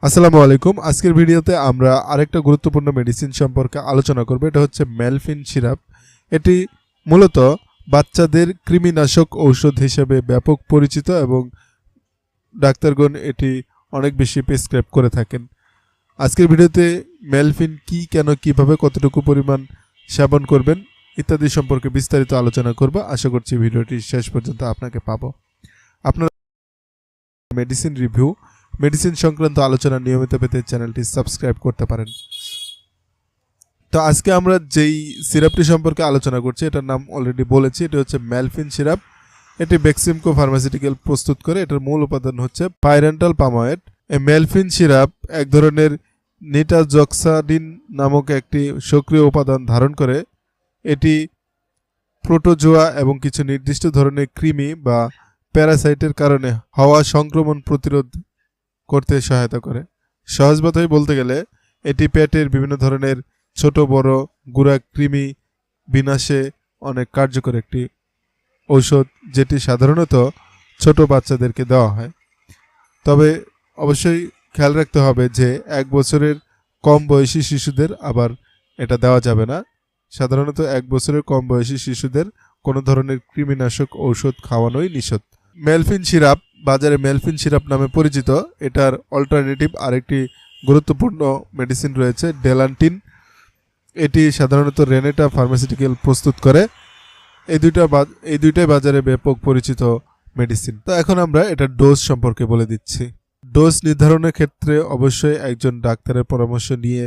আসসালামু আলাইকুম। আজকের ভিডিওতে আমরা আরেকটা গুরুত্বপূর্ণ মেডিসিন সম্পর্কে আলোচনা করব। এটা হচ্ছে মেলফিন সিরাপ। এটি মূলত বাচ্চাদের কৃমিনাশক ঔষধ হিসেবে ব্যাপক পরিচিত এবং ডাক্তারগণ এটি অনেক বেশি প্রেসক্রাইব করে থাকেন। আজকের ভিডিওতে মেলফিন কি, কেন, কিভাবে, কতটুকু পরিমাণ সেবন করবেন ইত্যাদি সম্পর্কে বিস্তারিত আলোচনা করব। আশা করছি ভিডিওটি শেষ পর্যন্ত আপনাকে পাবো। আপনারা মেডিসিন রিভিউ, মেডিসিন সংক্রান্ত আলোচনা নিয়মিত পেতে চ্যানেলটি সাবস্ক্রাইব করতে পারেন। তো আজকে আমরা যেই সিরাপটি সম্পর্কে আলোচনা করছি এটার নাম অলরেডি বলেছি, এটা হচ্ছে মেলফিন সিরাপ। এটি বেক্সিমকো ফার্মাসিউটিক্যাল প্রস্তুত করে। এটার মূল উপাদান হচ্ছে পাইরেন্টাল পাময়েড। এই মেলফিন সিরাপ এক ধরনের নিটাজক্সাডিন নামক একটি সক্রিয় উপাদান ধারণ করে। এটি প্রোটোজোয়া এবং কিছু নির্দিষ্ট ধরনের কৃমি বা প্যারাসাইটের কারণে হওয়া সংক্রমণ প্রতিরোধ করতে সহায়তা করে। সহজ কথায় বলতে গেলে এটি পেটের বিভিন্ন ধরনের ছোট বড় গুড়া কৃমি বিনাশে অনেক কার্যকর একটি ঔষধ, যেটি সাধারণত ছোট বাচ্চাদেরকে দেওয়া হয়। তবে অবশ্যই খেয়াল রাখতে হবে যে 1 বছরের কম বয়সী শিশুদের আবার এটা দেওয়া যাবে না। সাধারণত 1 বছরের কম বয়সী শিশুদের কোনো ধরনের কৃমিনাশক ঔষধ খাওয়ানোই নিষেধ। মেলফিন সিরাপ বাজারে মেলফিন সিরাপ নামে পরিচিত। এটার অল্টারনেটিভ আরেকটি গুরুত্বপূর্ণ মেডিসিন রয়েছে, ডেলান্টিন। এটি সাধারণত রেনেটা ফার্মাসিউটিক্যাল প্রস্তুত করে। এই দুইটাই বাজারে ব্যাপক পরিচিত মেডিসিন। তো এখন আমরা এটার ডোজ সম্পর্কে বলে দিচ্ছি। ডোজ নির্ধারণের ক্ষেত্রে অবশ্যই একজন ডাক্তারের পরামর্শ নিয়ে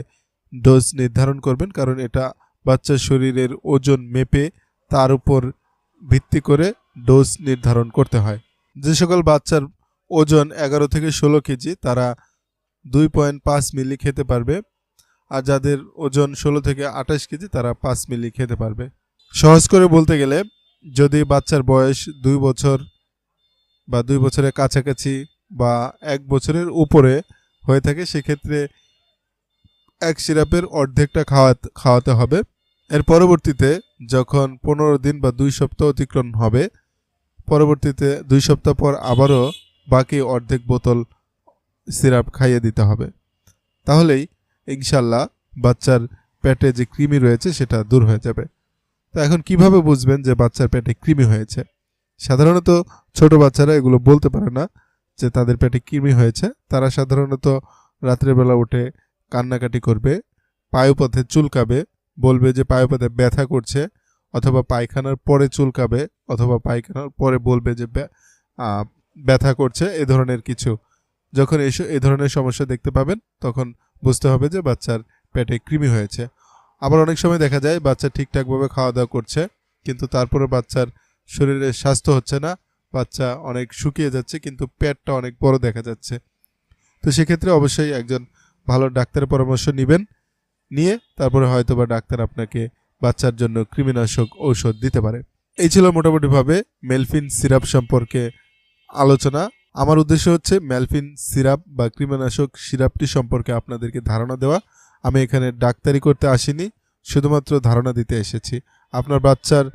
ডোজ নির্ধারণ করবেন, কারণ এটা বাচ্চার শরীরের ওজন মেপে তার উপর ভিত্তি করে ডোজ নির্ধারণ করতে হয়। যে সকল বাচ্চার ওজন 11 থেকে 16 কেজি তারা 2.5 মিলি খেতে পারবে, আর যাদের ওজন 16 থেকে 28 কেজি তারা 5 মিলি খেতে পারবে। সহজ করে বলতে গেলে যদি বাচ্চার বয়স 2 বছর বা 2 বছরের কাছাকাছি বা 1 বছরের উপরে হয়ে থাকে, সেক্ষেত্রে এক সিরাপের অর্ধেকটা খাওয়াতে হবে। এর পরবর্তীতে যখন 15 দিন বা 2 সপ্তাহ অতিক্রম হবে, পরবর্তীতে 2 সপ্তাহ পর আবারও বাকি অর্ধেক বোতল সিরাপ খাইয়ে দিতে হবে। তাহলেই ইনশাল্লাহ বাচ্চার পেটে যে কৃমি রয়েছে সেটা দূর হয়ে যাবে। তো এখন কিভাবে বুঝবেন যে বাচ্চার পেটে কৃমি হয়েছে? সাধারণত ছোট বাচ্চারা এগুলো বলতে পারে না যে তাদের পেটে কৃমি হয়েছে। তারা সাধারণত রাত্রেবেলা উঠে কান্নাকাটি করবে, পায়ুপথে চুলকাবে, বলবে যে পায়ুপথে ব্যথা করছে, অথবা পায়খানার পরে চুলকাবে, অথবা পায়খানার পরে বলবে যে ব্যথা করছে। এ ধরনের কিছু যখন এই ধরনের সমস্যা দেখতে পাবেন তখন বুঝতে হবে যে বাচ্চার পেটে কৃমি হয়েছে। আবার অনেক সময় দেখা যায় বাচ্চা ঠিকঠাকভাবে খাওয়া দাওয়া করছে, কিন্তু তারপরে বাচ্চার শরীরে স্বাস্থ্য হচ্ছে না, বাচ্চা অনেক শুকিয়ে যাচ্ছে, কিন্তু পেটটা অনেক বড় দেখা যাচ্ছে। তো সেক্ষেত্রে অবশ্যই একজন ভালো ডাক্তারের পরামর্শ নেবেন, নিয়ে তারপরে হয়তোবা ডাক্তার আপনাকে বাচ্চার জন্য কৃমিনাশক ঔষধ দিতে পারে। এই ছিল মোটামুটিভাবে মেলফিন সিরাপ সম্পর্কে আলোচনা। আমার উদ্দেশ্য হচ্ছে মেলফিন সিরাপ বা কৃমিনাশক সিরাপটি সম্পর্কে আপনাদেরকে ধারণা দেওয়া। আমি এখানে ডাক্তারি করতে আসিনি, শুধুমাত্র ধারণা দিতে এসেছি। আপনার বাচ্চার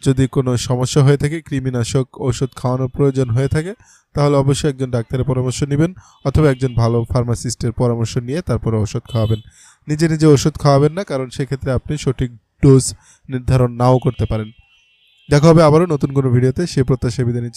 যদি কোনো সমস্যা হয়ে থাকে, কৃমিনাশক ঔষধ খাওয়ানোর প্রয়োজন হয়ে থাকে, তাহলে অবশ্যই একজন ডাক্তারের পরামর্শ নেবেন, অথবা একজন ভালো ফার্মাসিস্টের পরামর্শ নিয়ে তারপরে ওষুধ খাওয়াবেন। নিজে নিজে ওষুধ খাওয়াবেন না, কারণ সেক্ষেত্রে আপনি সঠিক ডোজ নির্ধারণ নাও করতে পারেন। দেখা হবে আবারও নতুন কোনো ভিডিওতে। সে প্রত্যাশা বিদায় নিচ্ছি।